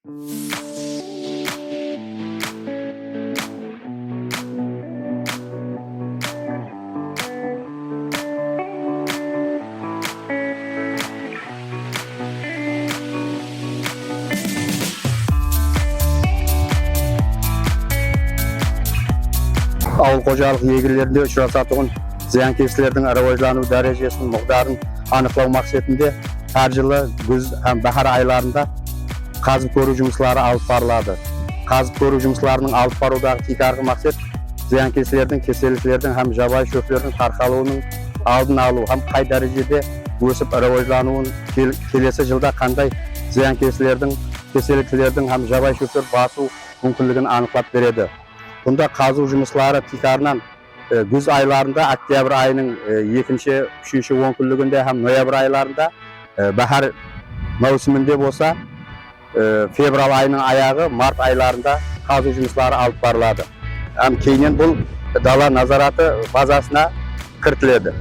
Ауыл қожалық егелерінде ұшырасатығын зиянкестердің рывожлану дәрежесінің мықтарын анықтау мақсатында әр жылы күз һәм бахар айларында қазып көру жұмыстары алып барылады. Қазып көру жұмыстарының алып барудағы тиkarғы мақсат зиянкестердің, кеселіктердің һәм жабайы шөптердің тарқалуының алдын алу һәм қай дәрежеде өсіп рывожлануын, келесі жылда қандай зиянкестердің, кеселіктердің һәм жабайы шөптер басу мүмкіндігін анықтап береді. Бұнда қазу жұмыстары тиkarынан күз айларында, октябрь айының 2-3 онкүндігінде һәм ноябрь айларында, бахар маусымында болса, февраль айының аяғы, март айларында қазу жұмыстары алып барылады. Һәм кейіннен бұл дала назараты базасына кіртіледі.